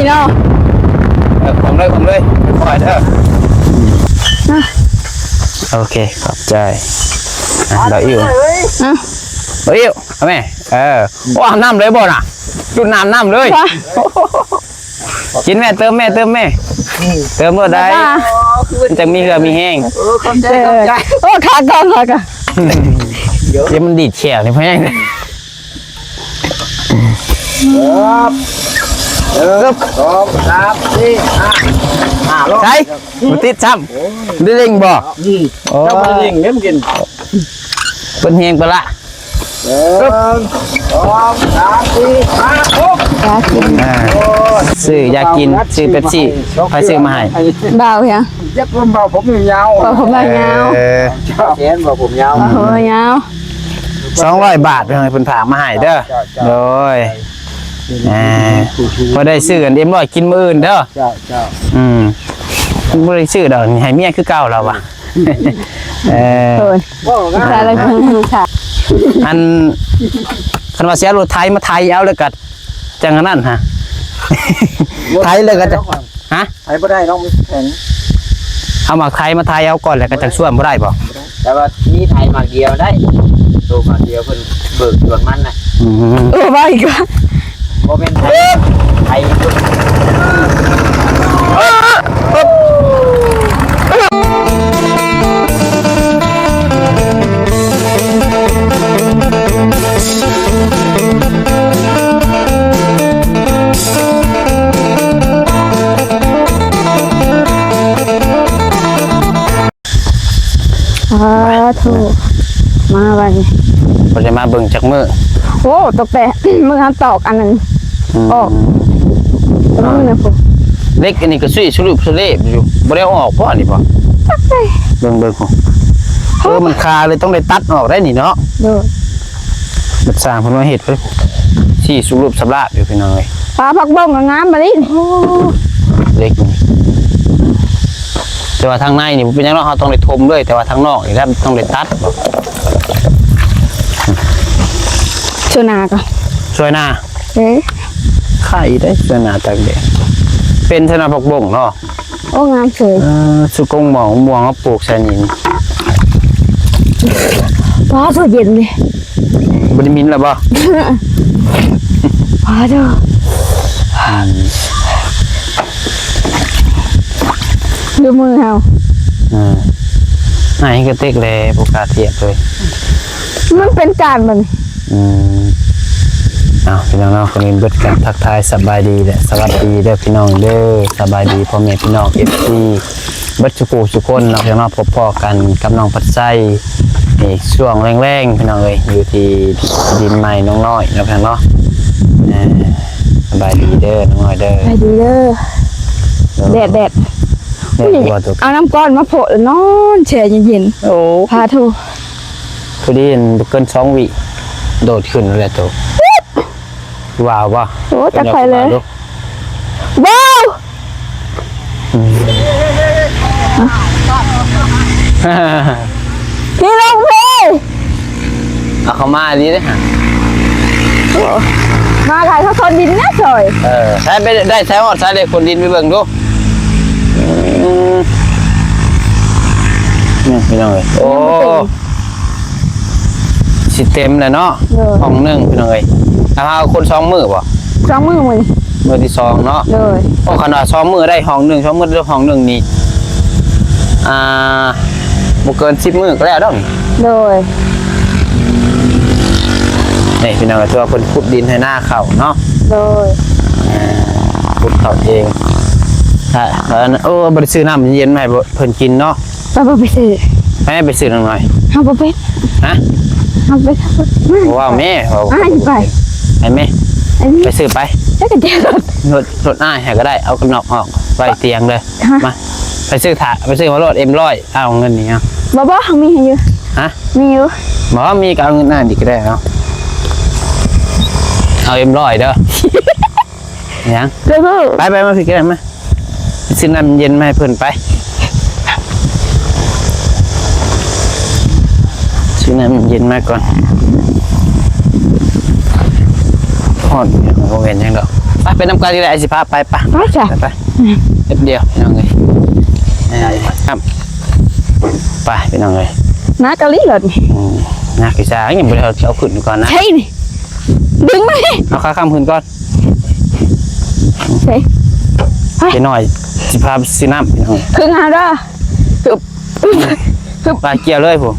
เนาะผมเลยปล่อยเด้อโอเคขอบใจเราอิ่วเราอิ่วเอาไหมว้าน้ำเลยบ่น่ะจุดน้ำเลยกินแม่เติมก็ได้จะมีเหือมีแห้งโอ้ขาก่อนเดี๋ยวมันดีดแฉวนี่พ่อใหญ่ครับ2 3 4 5ใช่มาติดซ้ำได้เร่งบ่เจ้ามาเร่งเล่มกินเป็นแห้งไปละ1 2 3 4 5 6ซื้อยากินซื้อเป๊ปซี่ใครซื้อมาให้เบาเหรอยักษ์เบาผมยาวผมยาวเห็นบอกผมยาวยาว200 บาทเป็นไงเพิ่นฝากมาให้เด้อโดยพอได้ซื้อกันเอ็มร้อยกินมื้ออื่นเด้อบ่ได้ซื้อดอกให้เมียคือเก่าแล้วว่ะอะไรคือค่ะอันคันว่าเสียรถไถมาไถเอาแล้วก็จังนั้นฮะไถเลยก็จะฮะไถบ่ได้น้องแข็งเอามาไถมาไถเอาก่อนแล้วก็จังส่วนบ่ได้บ่แต่ว่ามีไถมาเดียวได้ตัวมาเดียวเพิ่นเบิกส่วนมันน่ะว่าอีกว่าบ่แม่นไถถูกมาวันนี้ผมจะมาเบิ่งจากมือโอ้ตกแต่มือทำตอกอันนึงออกมือนะผมเล็กอันนี้ก็สุรุ่ยสุร่ายอยู่บ่ได้ออกเพราะอันนี้ป่ะเบิ่งผมมันคาเลยต้องได้ตัดออกได้นี่เนาะมันสร้างผลมาเหตุที่สุรุ่ยสุร่ายอยู่พี่น้อยปลาผักบ้งกับงามมาดิเล็กแต่ว่าทางในนี่เป็นยังไงเขาต้องได้ทมด้วยแต่ว่าทางนอกนี่ต้องได้ตัดช่วยนาก่อนช่วยนาไข่ได้ช่วยนาตากแดดเป็นชนะผักบงเนาะโอ้งามสวยสุกงหมองม่วงเขาปลูกใส่นี่ว้าสวยเย็นเลยบริมินแล้วบ่ว้าเด้อดูมือเฮาไหนก็เต็กเลยโปรกาเทียบเลยมันเป็นการมันพี่น้องเราคนนี้เบิดกันทักทายสบายดีแหละสวัสดีเด้อพี่น้องเด้อสบายดีพ่อแม่พี่น้องFCเบิดสุคนเราพี่น้องพบพ่อกันกับน้องปัดไส้นี่ช่วงแรงๆพี่น้องเลยอยู่ที่ดินใหม่น้องน้อยเราพี่น้องสบายดีเด้อน้องน้อยเด้อสบายดีเด้อแดดเอาน้ำก้อนมาโผล่นอนแช่เย็นโอ้พาทูพอดีเกิน2 วิโดดขึ้นแล้วตัวว้าวว่ะโอ้จะไปเลยว้าวนี่ลงเลยเอาเข้ามาดีเลยฮะมาถ่ายเขาคนดินนะสวยใช้ไปได้ใช้หมดใช้เลยคนดินไปเบิ่งดูนี่พี่น้องเลยโอ้สิเต็มเลยเนาะห้อง1พี่น้องเลยเอาคน2 มือป่ะ2 มือมือที่2เนาะเลยพอขนาด2 มือได้ห้อง1 2 มือได้ห้อง1นี่บ่เกิน10 มือก็แล้วดอกเลยนี่พี่น้องเลยตัวคนขุดดินให้หน้าเข่าเนาะเลยขุดเข่าเองโอ้บริสุทธิ์น้ำเย็นไหมเพิ่นกินเนาะไปซื้อให้ไปซื้อหน่อยเอาไปฮะเอาไปว่าแม่ไปไอ้แม่ไปซื้อไปแล้วก็เจ๊รถอ้ายให้ก็ได้เอากระนอกออกไปเตียงเลยมาไปซื้อมารถM100เอาเงินนี่ครับบ่มีให้อยู่ฮะมีอยู่บอกว่ามีก็เอาเงินหน้าดีก็ได้เนาะเอาM100เด้อยังไปมาพี่ก็ได้มาซื้อน้ำเย็นมาให้เพิ่นไปซื้อน้ำเย็นมาก่อนทอดเนี่ยผมเห็นยังดอก ไปนำกันดีแหละสิพาไป ไปจ้ะ ไปเด็ดเดียวพี่น้องเลยครับไปพี่น้องเลย น้าเกาหลีเหรอ นักกีฬาอย่างบริเราเอาขึ้นก่อนนะ ใช่นี่ดึงมาให้ เอาข้าข้ามขึ้นก่อน ใช่ ไปหน่อยสิพาไปซื้อน้ำพี่น้อง คืองานด้อ ไปเกี่ยวเลยผม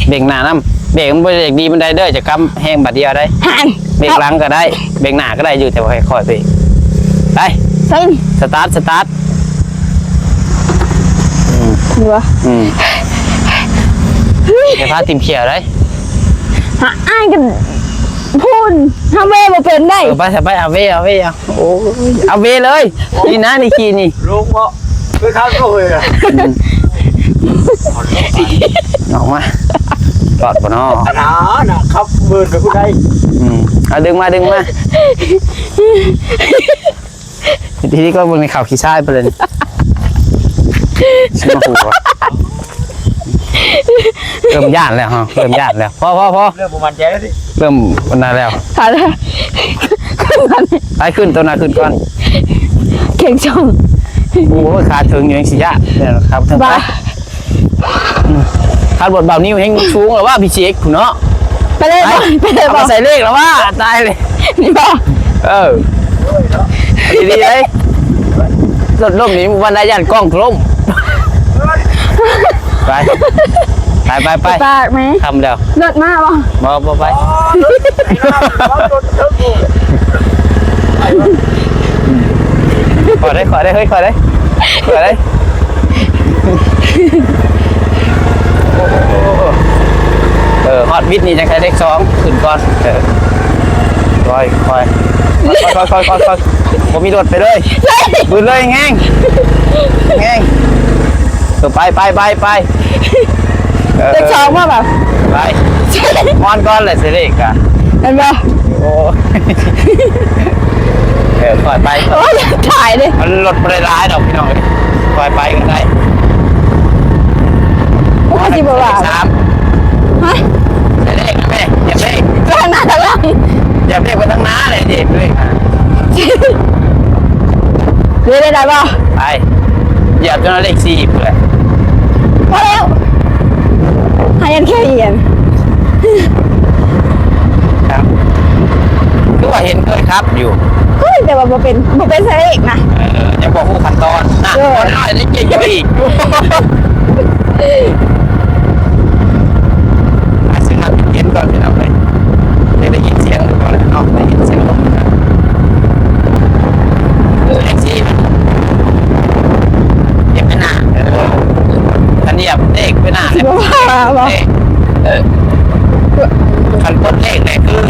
เบรกหน้าน้ำเบรกมันเบรกดีมันได้เด้อจะกำแห้งบัดเดียวได้ หัน เบรกหลังก็ได้เบรกหน้าก็ได้อยู่แต่ว่าค่อยๆเบรกไป ใช่นี่ สตาร์ท ดูวะ เดี๋ยวพาทีมเขียวได้ หาอ้ายกันพูนทำเวมาเป็นได้ ไปเอาเวโอ้ยเอาเวเลยนี่นะนี่ขี่นี่ ลุงเพราะไปเข้าก็เลยอะ ออกมาปลอดปะเนาะ หนานะครับเบิร์นกับผู้ใด เอาดึงมาทีนี้ก็บนในข่าวขี้ชายไปเลยชิมาหูเริ่มย่านแล้วฮะเริ่มย่านแล้วพอ เรื่องประมาณแจ๊สิ เริ่มวันนั้นแล้ว ขาดเลยขึ้นมา ไปขึ้นตัวหน้าขึ้นก่อน เข่งช่อง โอ้ยขาถึงอยู่ยังสิยะเนี่ยครับทั้งไป บ้า ขาดบทเบานิ้วแห้งชูงหรือว่าพี่เช็คผู้เนาะ ไปเลย ไป ไปเลย เอา บอ มาก ใส่เลขแล้วว่าตายเลย นี่บอก ดีเลยรถล่มนี้วันใดยันกล้องล่มไป ปากไหม ทำเดี๋ยว เลิศมากบ่ บ่ไปขอได้เฮ้ยขอได้ฮอตวิทนี่จะใช้เลข2ขึ้นก่อนคอยผมมีรถไปเลยขึ้นเลยแง่งไป เด็กสองว่าแบบ ไปมอนก้อนเลยสิเด็กอ่ะ เห็นป่ะ โอ้ปล่อยไป โอ้ยถ่ายเลย มันรถไม่ได้ร้ายดอกพี่น้องปล่อยไปก็ได้ โอ้ยจีบว่า 3 ฮะ เลขนะแม่อย่าเลข ทางหน้าทางหลัง อย่าเลขไปทั้งน้าเลยเด็กเลย เรียนได้ป่ะ ไปอย่าจนเลข4เลย พอแล้วหายันแค่เอียน ครับคือว่าเห็นเคยครับอยู่ เฮ้ยแต่ว่าบ่เป็นใส่เอกนะ ยังบอกผู้ขั้นตอนนะคนน้อยนี่เก่งอีกซึ่งมันเห็นก่อนพี่น้องเลยได้ยินเสียงก่อนเนาะได้ยินเสียงลมเลข4เก็บไปหน้าคันเหยียบเลขไปหน้า จีบว่าบ่ คันต้นเลขเนี่ยคือ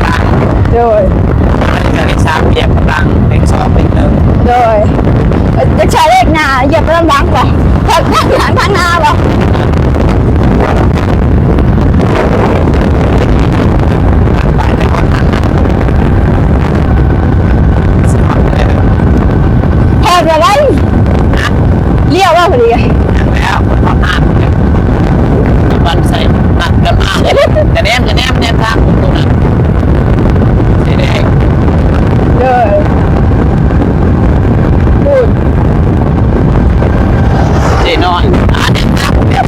ล่าง โดย มันจะเลข3เหยียบล่างเลข2เป็น1 โดยจะใช้เลขหน้าเหยียบไปลำหลังป่ะทางหลังทางหน้าป่ะ ไปไปก่อนนะ พอจะได้เลี้ยวว่าพอดี แล้วก่อนหน้ามันใส่หนักกันมากเลยจะแนมทางตรงนั้นสีแดง โดยพูด สีน้อยเด็กครับแบบ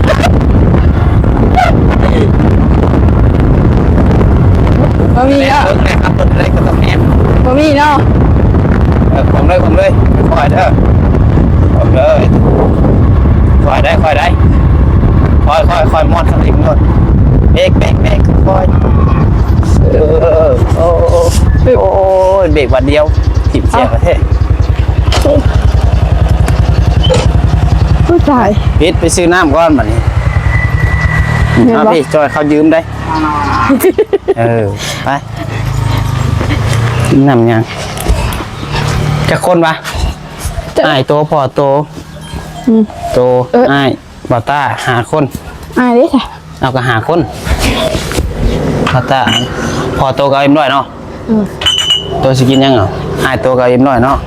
บ่มี แนม เนาะ เพิ่งเลยครับต้นเล็กก็ต้องแนม บ่มีเนาะ ผมเลยคอยเด้อผมเลยคอยได้คอยมอดข้างหลังเบรกคอยโอ้เบรกวันเดียวถีบเสียประเทศ ผู้ชาย พิษไปซื้อน้ำก้อนมันนี่เอาพี่จอยเขายืมได้ไปน้ำยังจะคนปะอ้ายโตพอโตโตอ้ายบอต้าหาคน อายดิค่ะ เอาก็หาคนบอต้าพอโตกับเอ็มร้อยเนาะโตสิกินยังเหรออ้ายโตกับเอ็มร้อยเนาะ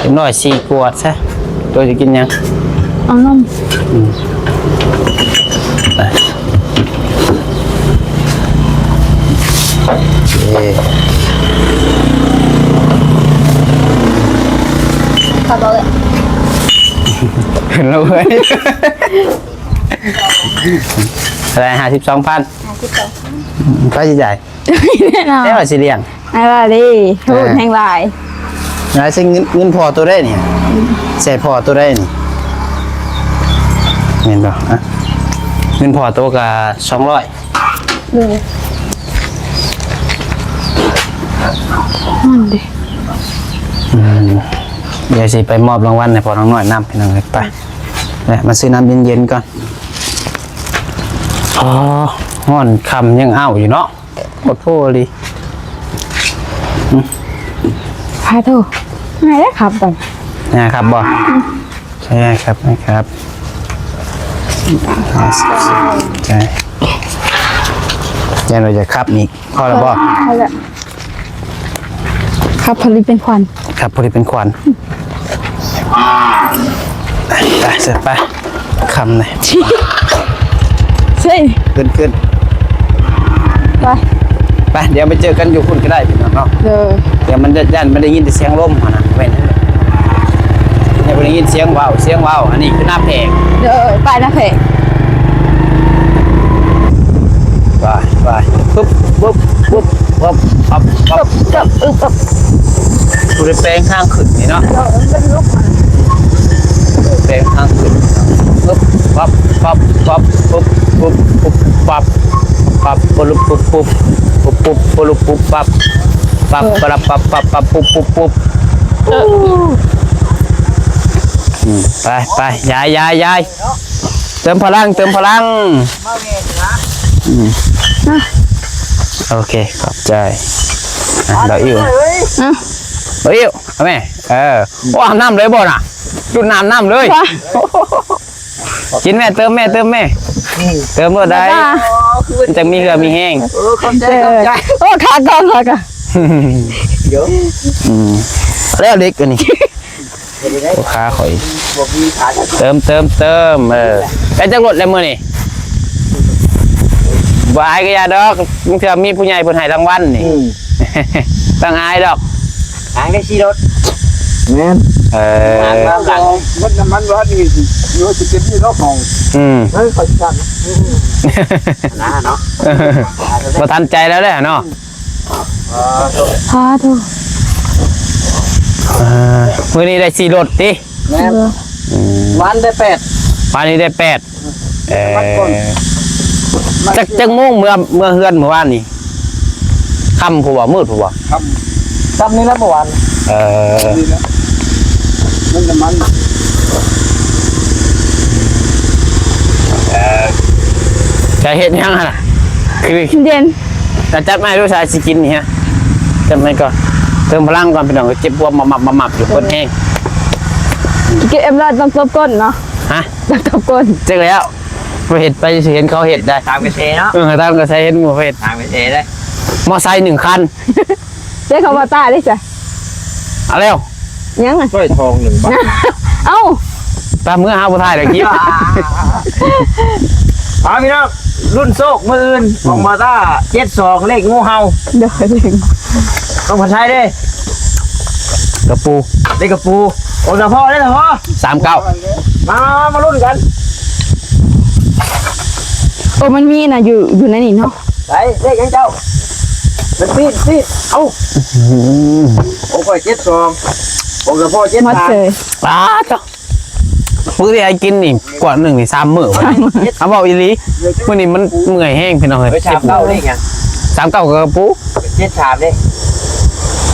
เอ็มร้อย4 ขวดซะโตสิกินยัง เอานม ไป เลยอะไร52,000ค่าใช้จ่าย แน่นอน ได้ว่าสิเลี้ยง อะไรดิพูดแห่งหลาย แล้วซึ่งเงินพอตัวได้นี่ใส่พอตัวได้นี่เห็นป่ะอะเงินพอตัวกับ200 เลยมันดิ เดี๋ยวสิไปมอบรางวัลให้พอน้องน้อยน้ำพี่น้องเลยไปเนี่ยมาซื้อน้ำเย็นๆก่อนอ๋อห้อนคำยังอ้าวอยู่เนาะขอโทษดิ พาโทรไงได้ขับก่อน นะครับบอใช่ครับนะครับใช่ยังเราจะขับอีกข้อละบอ เอาละขับผลิตเป็นควัน ขับพอดีเป็นควันไปเสร็จไปคำเลย ใช่ ขึ้น ไป ไปเดี๋ยวไปเจอกันอยู่คุณก็ได้พี่น้องเนาะ เลย เดี๋ยวมันจะยันไม่ได้ยินแต่เสียงลมหัวนะเว้นเดี๋ยวไม่ได้ยินเสียงว้าวอันนี้คือหน้าแพง เลยไปนะเพจ ไปปุ๊บปั๊บ กับอึบ ดูในแปลงข้างขึ้นนี่เนาะแปลงข้างขึ้นปุ๊บปั๊บปุ๊บปั๊บปุ๊บปั๊บปุ๊บไปยายเติมพลังโอเคขอบใจเราอิ่วเอาแม่โอ้อาบน้ำเลยบ่น่ะดูดน้ำเลยกินแม่เติมแม่เติมเมื่อใดจะมีเหือมีแห้ง โอ้ขาก่อนแล้วเล็กอันนี้ลูกค้าข่อยเติมไปจังรถเลยมื้อนี่บ่อายก็อย่าดอกมันคือมีผู้ใหญ่เพิ่นให้รางวัลนี่ต้องอายดอก หางได้ชีรถ แม่น หางมาหลัง มันน้ำมันร้อนนี่อยู่สิเป็นที่รอบห้อง เฮ้ยขอจัด นะเนาะ บ่ทันใจแล้วแหละเนาะ พาโทร มื้อนี้ได้4รถติ แม่น วันได้8 วันนี้ได้8จักโมงเมื่อเฮือนเมื่อวานนี่ค่ำผู้บ่มืดผู้บ่ จำนี่แล้วเมื่อวาน นี่นะมันน้ำมัน จะเฮ็ดยังหั่นน่ะคือ เย็น แต่จัดมาให้ลูกชายสิกินนี่ฮะจัดมาก่อนเติมพลังก่อนพี่น้องเจ็บปวดมับอยู่คนแห้ง กินเอ็มร้อยต้องตบก้นเนาะ ฮะ ต้องตบก้น เจ๊แล้วไปเห็ดไปเห็นเขาเห็ดได้ ตามกระเทเนาะ ตามก็ใช้เห็นหมูเห็ด ตามกระเทได้ มอไซค์1 คัน เจ๊เขามาตาได้จ้ะ เอาเร็ว ยังไง สร้อยทอง1 บาท เอ้า ตามเมื่อหาผู้ถ่ายเดี๋ยวคลิป พี่น้องรุ่นโซกมืออื่นของมาต้า72เลขงูเห่า เดี๋ยวถึง ต้องผัดไทยเด้ กระปู เลขกระปูโอ้แต่พ่อได้แต่พ่อ 39 มารุ่นกัน โอ้มันมีน่ะอยู่ในนี่เนาะ ไปเลขยังเจ้ามันปีดเอ้าโอ้ย72โอ้แต่พ่อ มาเจอ ป้าจ้ะมื้อที่ไอ้กินนี่กว่า1นี่3 มื้อเอาบอกอีหลีมื้อนี้มันเมื่อยแห้งพี่น้องเอ้ย 73เลขยัง 39กระปู 73เด้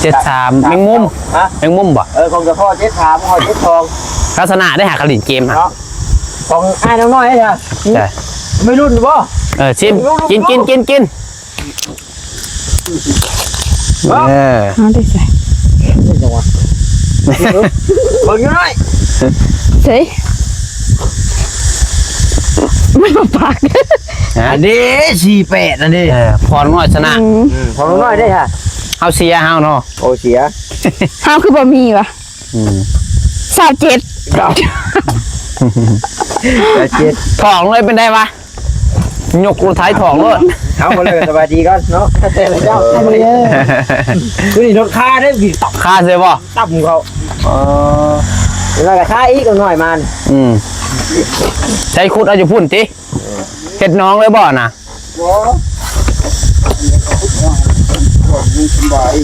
73แมงมุม ฮะ แมงมุมบ่ ของแต่พ่อ73พ่อ72 ลักษณะได้หาขลินเกมฮะ ของอ้ายน้องน้อยเนี่ย ใช่ ไม่รุ่นบ่ ชิมกินเอาได้ใส่ เบิ่งอยู่หน่อย เจ๊ไม่มาปาก อันนี้48อันนี้ พรน้อยชนะ ของน้องน้อยได้ค่ะ เฮาเสียเฮาเนาะ โอ้เสีย ห้าวคือบะหมี่วะ27 ถองเลยเป็นได้ปะยกรถไถถองเลย เอาคนเลยสบายดีก่อนเนาะเจ้าคือนี่รถค่าได้ผีตับ ค่าเสียบ่ ตับเขาแล้วก็ค่าอีกหน่อยมัน ใช้ขุดเอาอยู่พุ่นติเฮ็ดน้องเลยบ่น่ะ บ่ยังสบาย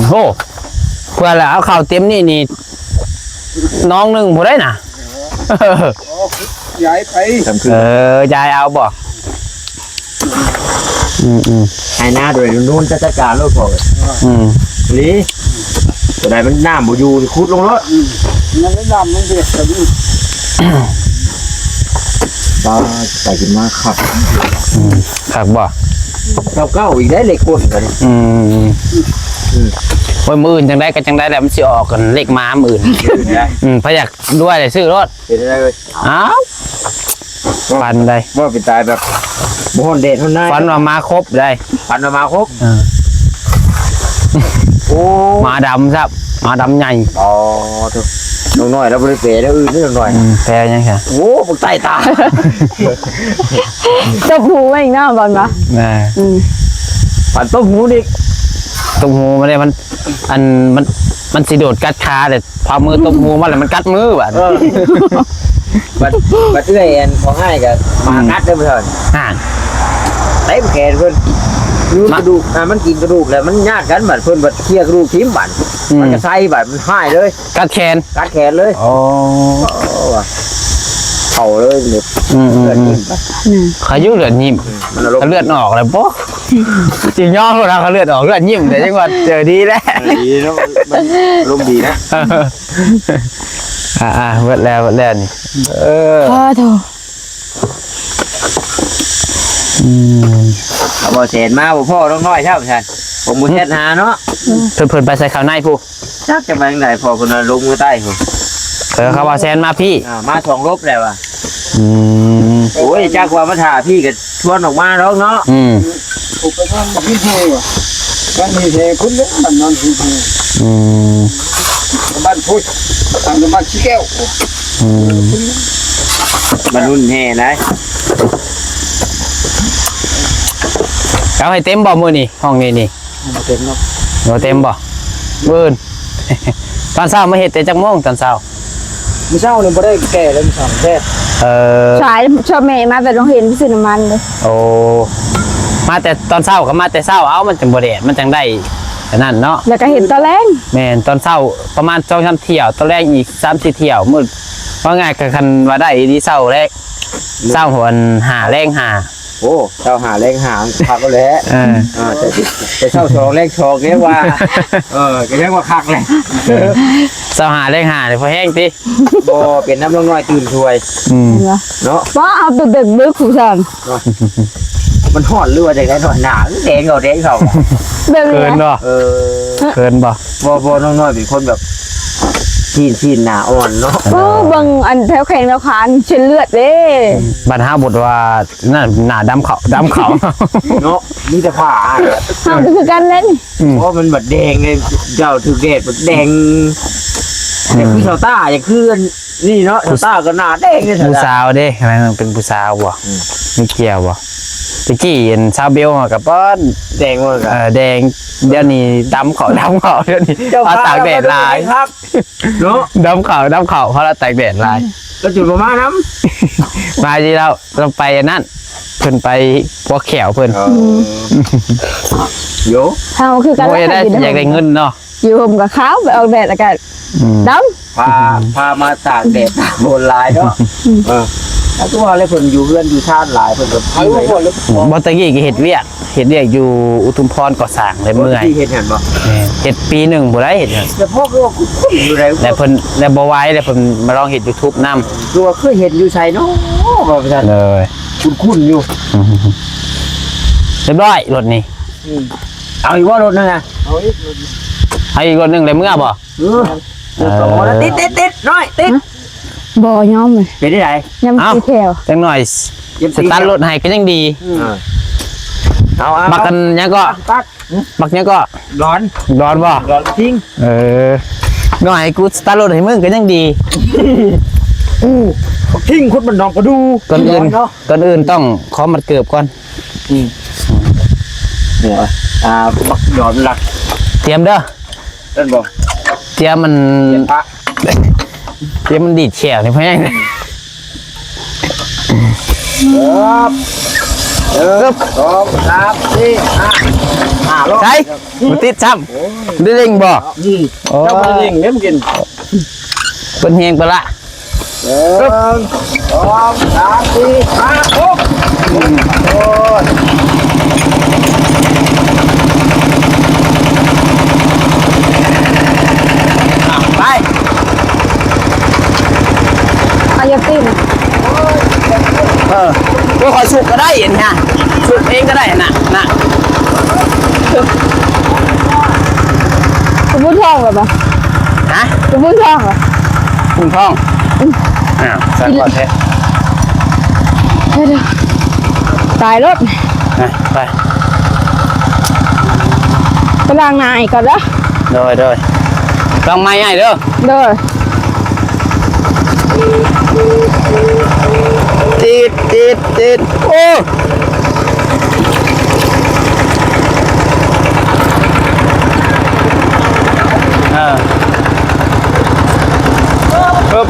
โหเพื่อแล้วเอาข้าวเต็มนี่น้องหนึงบ่ได้น่ะ ย้ายไป ทำคือย ายเอาบ่ให้หน้าโดยนู่นจะจัดการรถพอ นี่ตัวใดมันน้ำบ่อยู่ขุดลงรถ มันไม่ดำมันเด็ดแต่นี่ ปลาใส่ขึ้นมาขับ คักบ่ เก้าอีกได้เหล็กกลกัน โอ้ยมื้ออื่นจังได้ก็จังได้แหละมันสิออกกันเลขม้ามื้ออื่น ได้ พะอยากด้วยเลยซื้อรถ เป็นได้เลย อ้าวฟันได้ ว่าเป็นตายแบบบ่ฮอนเดชฮอนนาย ฟันว่ามาครบได้ ฟันมาครบโอ้ มาดำครับมาดำใหญ่ อ๋อถูกน้องน้อยแล้วบ่ได้เปรแล้วอื่นนิดหน่อย แพรยังไง โอ้พวกใต้ตา จบหูมาอีกหน้าบอลปะ น่ะ ฟันต้มหูนี่ ตุ้มหูมันได้มันสิโดดกัดขาแต่พอมือตุ้มหูมันแล้วมันกัดมือว่ะ บัดเอื้อยแอนของง่ายกับมางัดได้บ่เถิด ห่าน เต็มแขนเพิ่นยูกระดูกมันกินกระดูกแล้วมันญาติกันบัดเพิ่นบัดเคลียร์กระดูกทิ่มบัดมันจะใส่บัดมันหายเลย กัดแขน กัดแขนเลย โอ้ เข่าเลยเลือดนิ่มไป ขายุเลือดยิ้ม มันอารม เขา ณ์ เลือดออกเลยปุ๊จริงย่อพวกเราเขาเลือดออกเลือดยิ้มแต่จังหวัดเจอดีแล้ว ดีแล้วมันอารมณ์ดีนะ เบิดแล้วนี่พ่อโถ เอาบ่เสร็จมาบ่พ่อน้องน้อยใช่ป่ะท่านผมบ่เฮ็ดหาเนาะ เพิ่นไปใส่ข้าวในผู้ จักจะไปทางไหนพ่อเพิ่นลงมือใต้พุ่น เขาว่าแซนมาพี่ มา2รบแล้วว่ะโอ้ยจักว่ามาถ่าพี่ก็ชวนออกมาแล้วเนาะ ผมไปทำกับพี่เทว่ะบ้านพี่เทคุณเล่นมันนอนพี่เทบ้านพุทธทำกับบ้านขี้แก้ว มันรุ่นแห่นะ เอาให้เต็มบ่มื้อนี่ห้องนี้นี่ เต็มเนาะ บ่เต็มบ่มื้อ ตอนเช้ามาเฮ็ดแต่จักโมงตอนเช้า มื้อเช้านี่บ่ได้แก่เลยมื้อเช้าแท้ สายชอบแม่มาแต่โรงเรียนพิเศษน้ำมันเลย โอ้มาแต่ตอนเช้าก็มาแต่เช้าเอามันจังบ่แดดมันจังได้อันนั้นเนาะ แล้วก็เห็นตอนแรง แม่นตอนเช้าประมาณ2-3เที่ยวตอนแรกอีก3-4เที่ยวมื้อว่าง่ายก็คันว่าได้ดีเช้าแรกเช้าหัวหาแรงหา โอ้เช้าหาแรงหาพักก็แล้ว แต่เช้า2แรง2เรียกว่าก็เรียกว่าคักเลย เช้าหาแรงหานี่พอแห้งติ บ่เป็นน้ำน้อยตื่นช่วย เห็นปะ เนาะ ว่าเอาตัวเด็กบึกขู่ฉัน มันหอดเรือจังได๋หน่อยหนาแดงเขา แบบ เกิ นี้ นบ่เกินบ่ บ่น้อยเป็นคนแบบชีนหนาอ่อนเนาะ ก็บางอันแถวแขนแถวขาเช็ดเลือดเด้ บัดหาบทว่านั่นหน้าดำเขา เนาะมีแต่ผ้า ห้ามคือกันเล่น เพราะมันแบบแดงเลยเจ้าถือเกตแบบแดงอย่างคือชาวต้าอย่างคือนี่เนาะชาวต้าก็หน้าแดงเลย ผู้สาวเด้อะไรมันเป็นผู้สาวบ่มีเกี่ยวบ่ตะกี้เห็นชาวเบลกับป้อน แดงหมดกัน แดงเดี๋ยวนี้ดำเขาเดี๋ยวนี้เพราะตากแดดลาย ครับเนาะ ดำเขาเพราะเราตากแดดลาย ก็จุดประมาณนั้น มาที่เราไปอันนั้นเพิ่นไปพวกแขวเพิ่น โย ห้ามคือกัน โอ้ย เล่น ได้อยากได้เงินเนาะ อยู่ห่มกับขาวไปออกแดดอากาศด พามาตากแดดโดนลายเนาะแล้วก็ว่าอะไรเพิ่นอยู่เพื่อนอยู่ชาติหลายเพิ่นก็ เอาหมดเลย บ่ตะกี้ก็เฮ็ดเวียกอยู่อุทุมพรก่อสร้างเลยเมื่อย ที่เห็นเห็นบ่ เฮ็ดปีหนึงบ่ได้เฮ็ด แต่พ่อก็ว่าคุ้นอยู่ไหน แล้วเพิ่นแล้วบ่ไหวแล้วเพิ่นมาลองเฮ็ด YouTube นำ ตัวเคยเห็นอยู่ไสเนาะบ่ประชัน เลย คุ้นอยู่ เรียบร้อยรถนี่ เอาอีกว่ารถนั่นน่ะ เอาอีก ให้อีกรถหนึงเลยเมื่อบ่ ติดน้อยติด ำบ่ยอมเลย เป็นที่ไหน ยำสีแถว จังหน่อยสตาร์ทรถให้ก็ยังดี เอา บักกันยังก็ ตัด บักยังก็ ร้อน ร้อนบ่ ร้อนทิ้ง หน่อยกูสตาร์ทรถให้มึงก็ยังดี ทิ้งคนมันนองก็ดู ก่อนอื่น เนาะ ก่อนอื่นต้องขอมัดเกือบก่อน เนี่ยบักหยอดหลัก เตรียมเด้อ นั่นบอก เตรียมมัน พระ เตรียมมันดีดแฉวนี่เพื่อน สองสามสี่ห้ารอบ ใช่บ่ติดซ้ำได้เร่งบ่โอ้ เจ้าไปยิงเล่มกิน เพิ่นเฮงไปละ หนึ่งสองสามสี่ห้าหกโอ้ย ไป อายาติน ก็ขอสุกก็ได้เห็นฮะสุกเองก็ได้น่ะ คุณพูดท่องเหรอปะ ฮะ คุณพูดท่องเหรอ คุณท้องอ้าวสักก่อนเถอะ เดี๋ยวตายรถ ไป ไปล้างหน้าอีกก่อนเด้อ โดยลองไม้ใหญ่เด้อ เด้อ ติดโอ้ปึ๊บ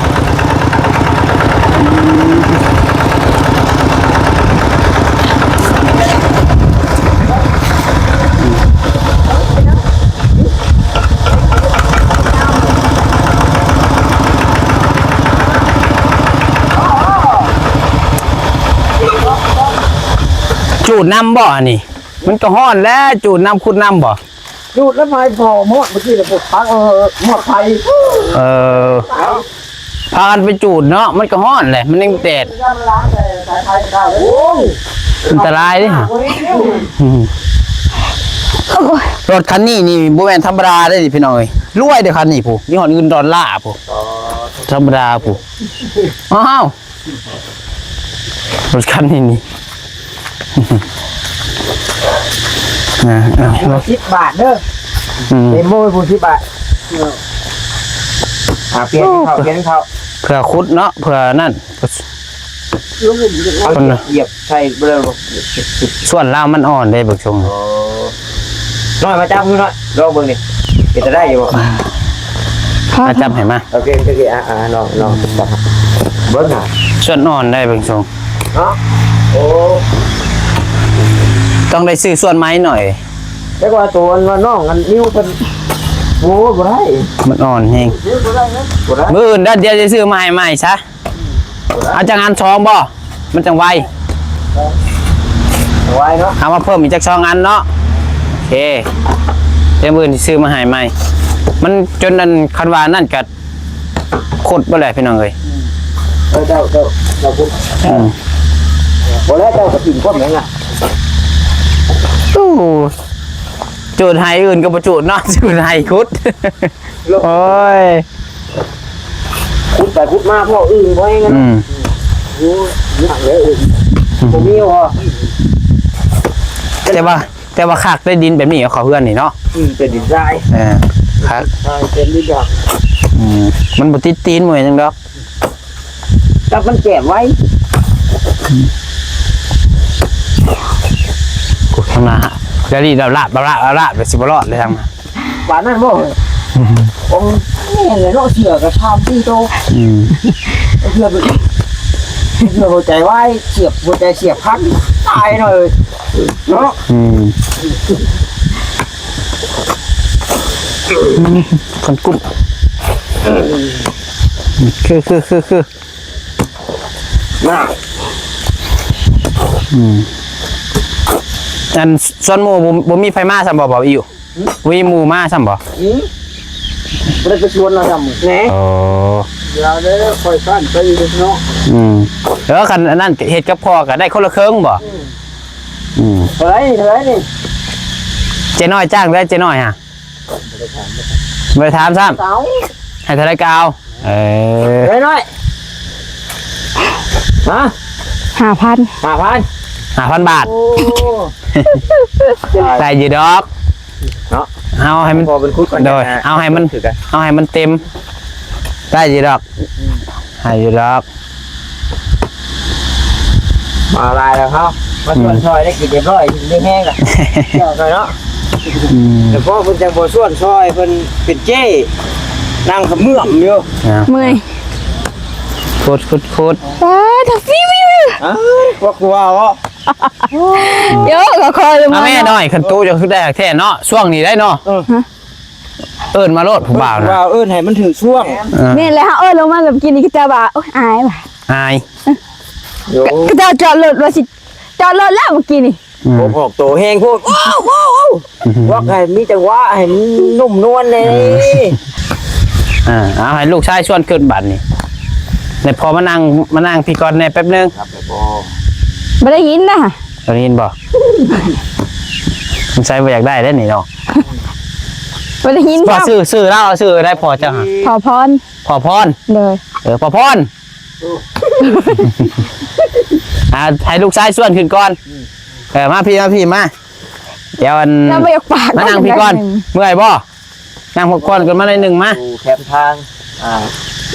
จูดน้ำบ่อนี่ มันก็ห้อนแล้วจูดน้ำขุดน้ำบ่ ดูดแล้วไฟพอหมดเมื่อกี้เราปวดพักหมดไฟ พากันไปจูดเนาะมันก็ห้อนแหละมันยังแดด ย่าล้างแต่สายไฟได้โอ้ย อันตรายดิรถคันนี้นี่บ่แม่นธรรมดาได้ดิพี่น้อยรวยเด้อคันนี้ผู้ยี่ห้ออื่นดอลลาร์ผู้ธรรมดาผู้อ้าวรถคันนี้นี่ 10 บาทเด้อเดโม่ผู้10 บาทเปลี่ยนเขา เพื่อคุดเนาะเพื่อนั่น เอาเหยียบใส่เบลอ ส่วนล่างมันอ่อนได้เบิกชง น้อยมาจับมือหน่อยลองเบิ่งดิจะได้อยู่บ่ มาจับให้มา โอเคลองเบิ่งน่ะ ส่วนอ่อนได้เบิกชง เนาะโอ้ ต้องได้ซื้อส่วนไม้หน่อย แต่ว่าตัวมันน้องอันนิ้วเป็นโอ้บ่ได้ มันอ่อนแฮง บ่ได้นะบ่ได้ มื้ออื่นเดี๋ยวจะซื้อมาให้ใหม่ซะเอาจังอัน2บ่มันจังไว ไว้เนาะ เอามาเพิ่มอีกจัก2อันเนาะโอเคเดี๋ยวมื้ออื่นสิซื้อมาให้ใหม่มันจนนั้นคันว่านั่นก็ขดบ่ได้พี่น้องเอ้ย เจ้าพูดบ่แล้วเจ้าก็กินพวกนั้นน่ะ ตู้จูดให้อื่นก็บ่จูดเนาะจูดให้คุดโอ้ย คุดไปคุดมาพ่ออื่นบ่ให้งั้นโอ้ยหนักเลยอื่นบ่มีบ่ แต่ว่าคักได้ดินแบบนี้เอาเขาเพื่อนนี่เนาะ เป็นดินทราย คัก ใช่เป็นดินดอก มันบ่ติดตีนหมวยจังดอก จับมันแก็บไว้ กูทำนาเดี๋ยวนี้เราลาบไปสิบ่รอดเลยทำมา หวานนั่นบ่องนี่เลยเนาะเสือก็ทำที่โตเสือไปเสือหัวใจไว้เสียบหัวใจเสียบพันตายเลยเนาะ คนกุ้มคือ น่ะ อันส่วนหมู่บ่มีไฟมาซ้ำบ่อยู่มีหมู่มาซ้ำบ่ บ่ได้ไปชวนเราทำแหน่ อ๋อ อย่าได้คอยสั้นไปเนาะ แล้วคันอันนั้นเฮ็ดกับพ่อก็ได้คนละครึ่งบ่เฮ้ยนี่ เจ๊น้อยจ้างได้เจ๊น้อยฮะบ่ได้ถามซ้ำ เสา ให้เท่าไรก็เอา เฮ้ยน้อยฮะ 5,000 5,000 บาท โอ้ ได้อยู่ดอก เนาะ เอาให้มัน พอเป็นคุดก่อน โดยเอาให้มันเต็มได้อยู่ดอกให้อยู่ดอก มาลายแล้วครับมาชวนซอยได้กินเรียบร้อยได้แห้งอ่ะเจ้าหน่อยเนาะแต่พ่อเพิ่นจังบ่ชวนซอยเพิ่นเป็นเจ้นั่งกับเมื่อมอยู่ เมื่อย โคตร ป้าทักฟี่วิว ว่ากูว่าอ๋อ เยอะก็คอยลง เอา มา แม่หน่อยคันตู้จะคือได้แท้เนาะช่วงนี้ได้เนาะเอิ้นมาโลดผู้บ่าวนะ ว่าให้มันถึงช่วง แม่แล้วลงมากับกินนี่ก็จะว่าโอ๊ยอายว่ะ อาย ก็จะจอดรถว่าสิจอดรถแล้วเมื่อกี้นี่ ผมออกโตแห้งพูดว้าวว่าไงมีจังหวะให้มันนุ่มนวลเลย เอาให้ลูกชายชวนขึ้นบัตรนี่ในพอมานั่งพี่ก่อนในแป๊บนึง ครับแต่พอ ไม่ได้ยินนะ ตอนนี้บอกมันใช้บ่อยากได้ได้นี่เนาะ ไม่ได้ยิน พอ ครับ ซื้อเล่าซื้อได้พอเจ้าหา พอพร พอพร เลย พอพรให้ลูกชายชวนขึ้นก่อนมาพี่มาเดี๋ยว เราไม่อยากปาก มานั่งพี่ก่อนเมื่อยบ่นั่งพกก่อนกันมาในหนึ่งมา ดูแคมทาง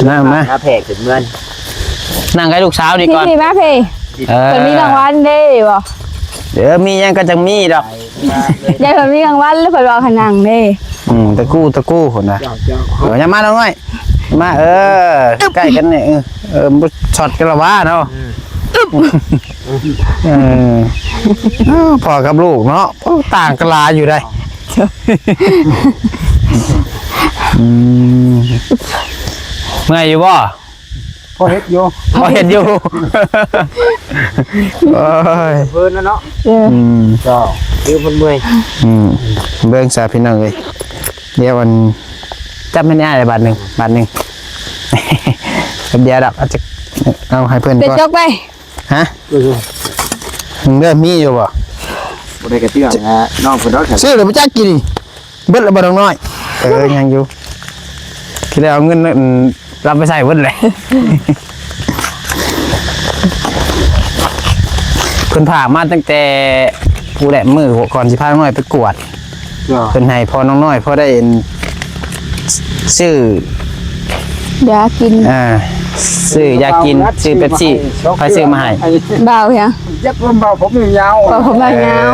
นั่งมา หน้าแผกถึงเงิน นั่งให้ลูกสาวดี พี่ ก่อน นี่มาพี่คนมีรางวัลเด้บ่ เดี๋ยวมียังก็จะมีดอก ยายคนมีรางวัลแล้วเพิ่นว่าขนังเด้ ตะกู้คนนะอย่ามาน้อยมาใกล้กันเนี่ยช็อตกันละว่าเนาะพอกับลูกเนาะต่างกันลาอยู่ได้เมื่อยอยู่บ่ พอเฮ็ดอยู่ พอเห็นอยู่โอ้ย เพิ่นนะเนาะ ก็ คือมันเมื่อย เบิ่งซาพี่น้องเลยเดี๋ยวมันจับไม่ได้เลยบาทหนึ่งเดี๋ยวดับอาจจะเอาให้เพื่อน เป็น ก่อน จกไป ฮะเริ่มมีอยู่บ่ บ่ได้กระเตื้องนะน้องเพิ่นเนาะ ซื้อหรือไม่จักกินเบิดละบ่ต้องน้อยยังอยู่คิดได้เอาเงินรับไปใส่เบิดเลยเพิ่นผ่ามาตั้งแต่ผู้แหลมมือก่อนสิพาน้อยไปกวดเพิ่นให้พอน้องน้อยพอได้ซื้อ เดี๋ยวกิน ซื้อยากินซื้อเป๊ปซี่ไปซื้อมาให้ เบาเพียง ยักษ์เบาผมยาว บ่ผมยาว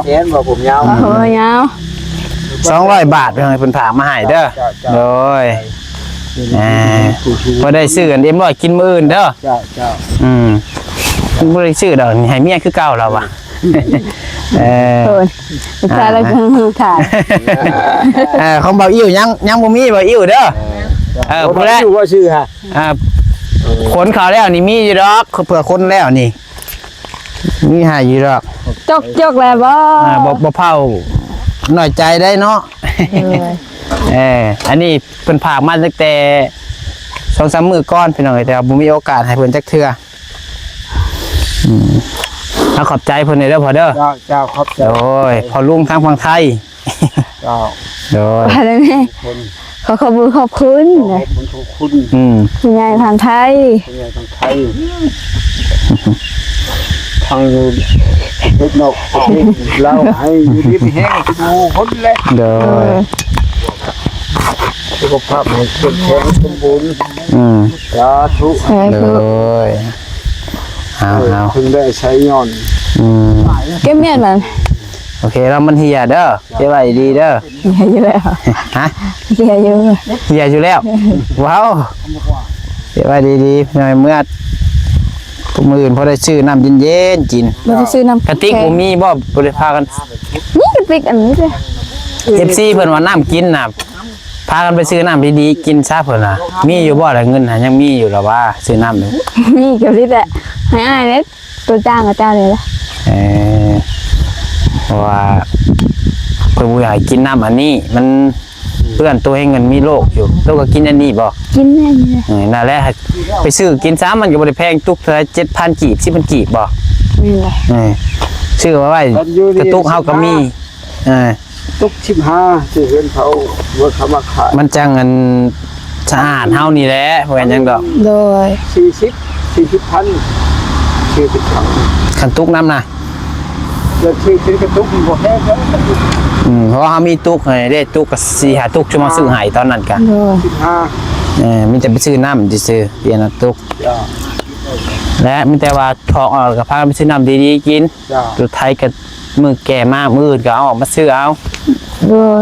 แขนบ่ผมยาว บ่ผมยาว 200 บาทเพิ่นให้เพิ่นผ่ามาให้เด้อโดยพอได้ซื้อกันเอ็มร้อยกินมื้ออื่นเด้อ เจ้า บ่ได้ซื้อดอกให้เมียคือเก่าแล้วว่ะ โดนใช่แล้วก็ถ่าย ของเบาอิ่วยังบ่มีเบาอิ่วเด้อผู้แรก อยู่ว่าชื่อฮะ คนเขาแล้วนี่มีอยู่ดอกเผื่อคนแล้วนี่มีให้อยู่ดอก จกแล้วบ่ บ่เผาหน่อยใจได้เนาะอันนี้เพิ่นผากมาตั้งแต่2-3 มื้อก่อนพี่น้องแต่ว่าบ่มีโอกาสให้เพิ่นจักเทื่อเอาขอบใจเพิ่นเด้อพ่อเด้อ เจ้าครับ โอ้ยพอลุงทางฝั่งไทย เจ้า โดย ว่าได้แม่ขอขอบคุณ มันทุกคุณ คุณยายทางไทย เป็นไงทางไทยทางเฮ็ดนกเราให้อยู่ดีมีแห้งดูคนเลย โดย สุขภาพให้เข้มแข็งสมบูรณ์สาธุ โดยเอา ถึงได้ใช้ย้อน เก็บเมียนมัน โอเคแล้วมันเฮียเด้อเจ้าไว้ดีเด้อ เฮียอยู่แล้ว ฮะ เฮียอยู่ เฮียอยู่แล้วว้าวเจ้าไว้ดีๆหน่อยเมื่อพวกมืออื่นพอได้ซื้อน้ำเย็นๆกิน บ่ได้ซื้อน้ำ กระติกบ่มีบ่บ่ได้พากัน นี่กระติกอันนี้เด้อ FC เพิ่นว่าน้ำกินน่ะพากันไปซื้อน้ำดีๆกินซะเพิ่นน่ะมีอยู่บ่ล่ะเงินน่ะยังมีอยู่ล่ะว่าซื้อน้ำอยู่ นี่กระติกแหละให้อ้ายเด้ตัวจ้างกับเจ้าเลยล่ะ เพราะว่าเพิ่นบ่อยากให้กินน้ำอันนี้มันเพื่อนตัวให้เงินมีโรคอยู่ตัวก็กินอันนี้บ่ กินแน่นี่แหละ นั่นแหละไปซื้อกินซ้ำมันก็บ่ได้แพงตุกเท่าไหร่ 7,000 กีบ 10,000 กีบบ่ นี่แหละ ซื้อไว้กระตุกเฮาก็มีตุก15ที่เห็นเขาว่าเขามาขาย มันจังอันสะอาดเฮานี่แหละบ่แม่นหยังดอก โดย 40,000 40,000 คันตุกน้ำน่ะ แล้วที่กระตุกบ่แห้งแล้ว เพราะว่าเฮามีตุกให้ได้ตุกก็4-5ตุกจะมาซื้อให้ตอนนั้นก็ โดย 15 มีแต่ไปซื้อน้ำซื่อๆเปลี่ยนเอาตุก จ้า และมีแต่ว่าทองออกก็พากันไปซื้อน้ำดีๆกิน จ้า สุดท้ายก็มือแก่มากมืออื่นก็เอาออกมาซื้อเอา โดย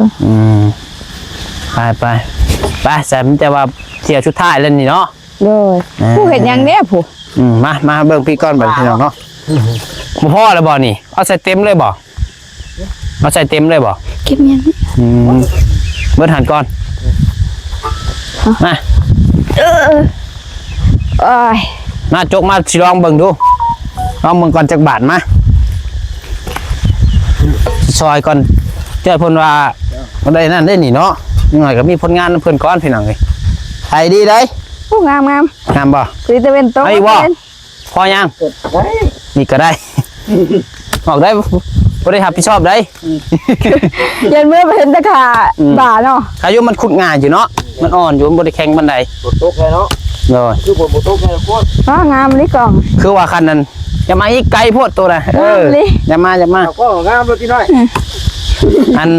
ไปแต่มันจะว่าเที่ยวชุดท้ายแล้วนี่เนาะ โดยผู้เห็นยังเด้อผู้ มาเบิ่งพี่ก้อนบัดพี่น้องเนาะบ่พอแล้วบ่นี่เอาใส่เต็มเลยบ่เอาใส่เต็มเลยบ่ เก็บเมียน เบิดหันก่อนมา โอ้ย มาจกมาสิลองเบิ่งดูลองเบิ่งก่อนจักบาทมาซอยก่อนเจ้าเพิ่นว่าบ่ได้นั่นได้นี่เนาะนิดหน่อยก็มีผลงานเพิ่นก่อนพี่น้องเอ้ยไอ้ดีได้ โอ้งาม งามบ่ คือจะเป็นโต๊ะ ไอ้บ่ พอยังนี่ก็ได้ ออกได้บ่ได้รับผิดชอบได้ ยันเมื่อไปเห็นตะขาบ่าเนาะ อายุมันขุดง่ายอยู่เนาะมันอ่อนอยู่มันบ่ได้แข็งปานใด บทตกเลยเนาะ เลย คือบทตกเลยโคตร งามนี่กล่อง คือว่าคันนั้นอย่ามาอีกไกลโพดตัวน่ะอย่ามา เราก็งามรถที่น้อย อัน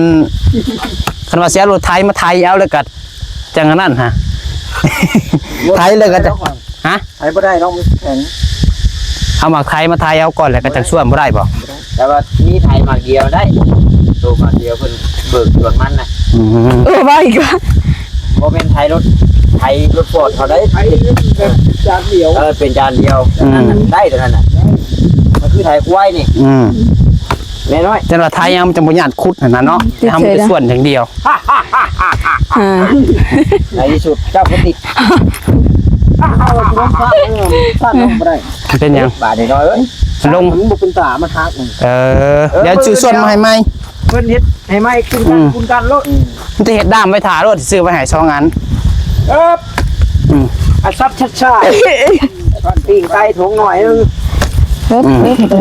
คันว่าเสียรถไทยมาไทยเอาเลยกัดจังอันนั้นฮะ ไทยเลยก็จะฮะ ไทยไม่ได้น้องแข็ง เอามาไทยมาไทยเอาก่อนแล้วก็จังส่วนบ่ได้บ่ แต่ว่ามีไทยมาเกียวได้ตัวมาเกียวเพิ่นเบิกส่วนมันนะ ว่าอีกว่า เพราะเป็นไทยรถฟอร์ดเขาได้ไทยจานเดียวเป็นจานเดียวนั่นได้แต่นั้นน่ะมันคือไทยควายนี่แม่น้อย จังว่าไทยยังจะบ่ญาติขุดนั่นน่ะเนาะทำเป็นส่วนอย่างเดียว ในที่สุดเจ้าก็ติดเอาลงฟาดลงไปได้ เป็นหยัง บาทน้อยเอ้ย ลง มันบ่เป็นตามันฮัก เดี๋ยวซื้อส่วนมาให้ใหม่ เพิ่นเฮ็ดให้ไหมคุณกันรถ มันจะเฮ็ดด้ามไว้ถ่ารถซื้อไว้ให้2อัน อาซับชัดชาปิ้งไก่ถุงหน่อยนึง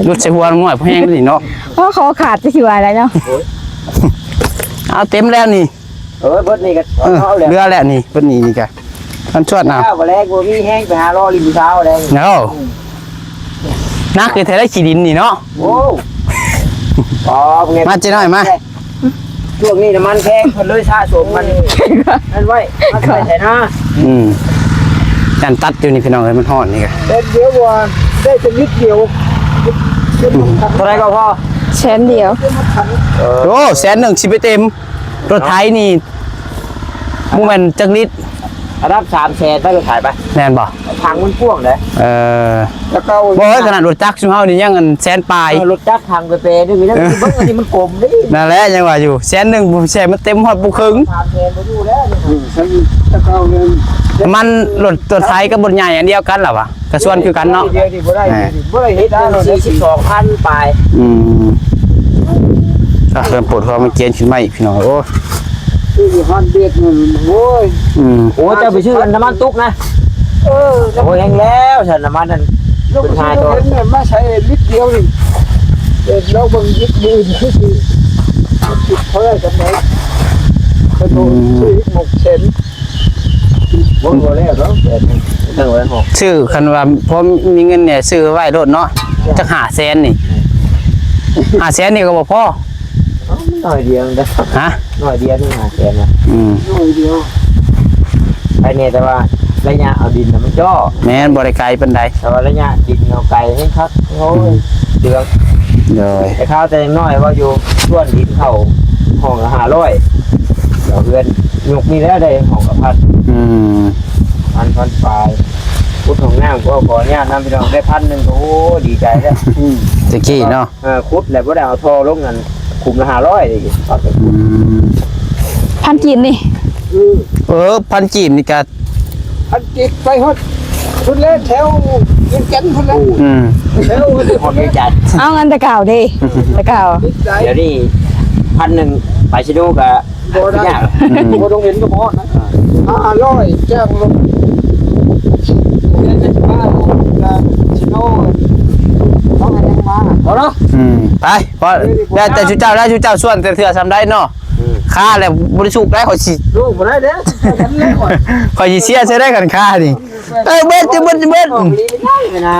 รถใส่หัวง่อยพอแห้งนี่เนาะ เพราะเขาขาดจะสิวายแล้วเนาะ เอาเต็มแล้วนี่ เบิดนี่ก็เอาแล้ว เรือแล้วนี่เพิ่นนี่กะมันชวดน้ำ ข้าวแรกบ่มีแห้งไปหารอริมเช้าแดง เนาะนักคือแท้ได้ขี้ดินนี่เนาะ โอ้ไง มาเจ๊น้อยมา ช่วงนี้น้ำมันแพงเพิ่นเลยสะสมมันนั่นไว้มันใส่ใส่หน้า จันตัดอยู่นี่พี่น้องเอ้ยมันฮ้อนนี่กะ เด็ดเดียวว่าได้จะนิดเดียวเท่าไรก็พอ แชนเดียว โอ้100,000สิไปเต็มรถไถนี่บ่แม่นจักลิตร ระดับ3แสนได้ก็ขายไป แม่นบ่ ทางมันพ่วงเลย แล้วก็ บ่เอ้ยขนาดรถจักรซุมเฮานี่ยังอันแสนปลาย รถจักรทางไปเปย์ด้วยมีนั่นเบิ้งอันนี้มันกลมดิ นั่นแหละยังว่าอยู่100,000บ่ใช่มันเต็มฮอดบ่ครึ่ง ทางเดินไปดูแล้ว มันรถไถกับรถใหญ่อันเดียวกันเหรอวะกระส่วนคือกันเนาะ เดียวดิบ่ได้เฮ็ดได้42,000ปลาย เริ่มปวดหัวมันเกียนขึ้นมาอีกพี่น้องโอ้ ชื่อฮันเบียดนี่โอ้ย โอ้เจ้าไปชื่อน้ำมันตุกนะโอ้ยแห้งแล้วฉันน้ำมันนั่น ลูก เป็น ชา ทาย ยตัว เนี่ยมาใช้ลิตรเดียวนี่เราบังยิบยืนคือเขาได้กันไหนกระโดดซื้อหมกเซน บ่บ่แล้วเนาะตั้งไว้หก ชื่อคันว่าพอมีเงินเนี่ยซื้อไว้รถเนาะจัก500,000นี่500,000นี่ก็บ่พอ หน่อยเดียวนะ ฮะ หน่อยเดียวนี่5แสนนะ หน่อยเดียว ไอ้เนี่ยแต่ว่าระยะเอาดินมันจ่อ แม่นบ่ได้ไกลปานใด แต่ว่าระยะดินเอาไกลให้คักโอ้ยเดือด เลย แต่ข้าวแต่น้อยว่าอยู่ส่วนดินเข้าห้องละ500เดี๋ยวเพื่อนยกนี่แล้วได้ห้องละพันปลายพุทธของน้ำก็ขอเนี่ยน้ำพี่น้องได้1,000ก็โอ้ดีใจแล้ว ตะกี้เนาะ คุดแล้วบ่ได้เอาท่อลงกันคุมละ500ดิตอนไปคุด พันจีนนี่ พันจีบนี่ก็ อันจิตไปฮอดพุ่นแล้วแถวยังแก่นพุ่นแล้วแถว หอดใจ เอาเงินตะเก่าดิตะเก่า เดี๋ยวนี้1,000ไปชิโนกับ บ่ได้ ยาก บ่ต้องเห็นก็พอนะ500จ้างลงเงินจะมาชิโน่เขาให้ยังมาเอาเนาะ ไปพอแล้วแต่ชูเจ้าส่วนแต่เถื่อทำได้เนาะค่าแล้วบริสุทธิ์ได้ขอสิ ลูกบ่ได้เด้อฉันเล่นก่อน ขอสิเสียใช้ได้กันค่านี่เบ็ด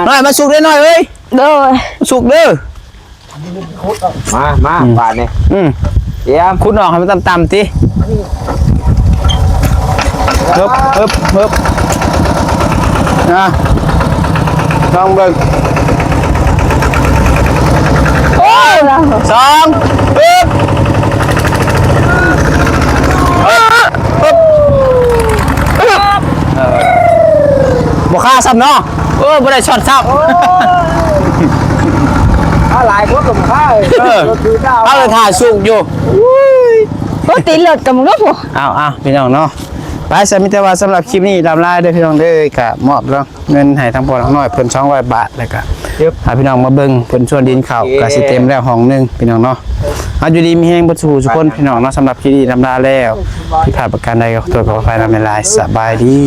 น้อยมาสุกได้หน่อยเอ้ย โดย สุกเด้อ มาบาทเนี่ยเตรียม คุณออกให้มันต่ำๆติเฮิบนะลองเบิ่ง โอ้ยเรา 2ฮึบบ่ค่าซ้ำเนาะ โอ้บ่ได้ช็อตซับ หลายคนลงค่ายรถถือดาว เอาเลยถ่ายสุกอยู่ โอ้ตีเลือดกับมึงแล้วพอ เอาพี่น้องเนาะไปสมิตว่าสำหรับคลิปนี้ลำลาเด้อพี่น้องเด้อกะมอบแล้วเงินให้ทั้งพ่อทั้งน้อยเพิ่น200 บาทแล้วก็หาพี่น้องมาเบิ่งเพิ่นชวนดินข้าวก็สิเต็มแล้วห้องนึงพี่น้องเนาะเอาอยู่ดีมีแฮงบ่สู่ทุกคนพี่น้องเนาะสำหรับคลิปนี้ลำลาแล้วที่ผ่านประการใดก็ขอโทษขออภัยนำในหลายสบายดี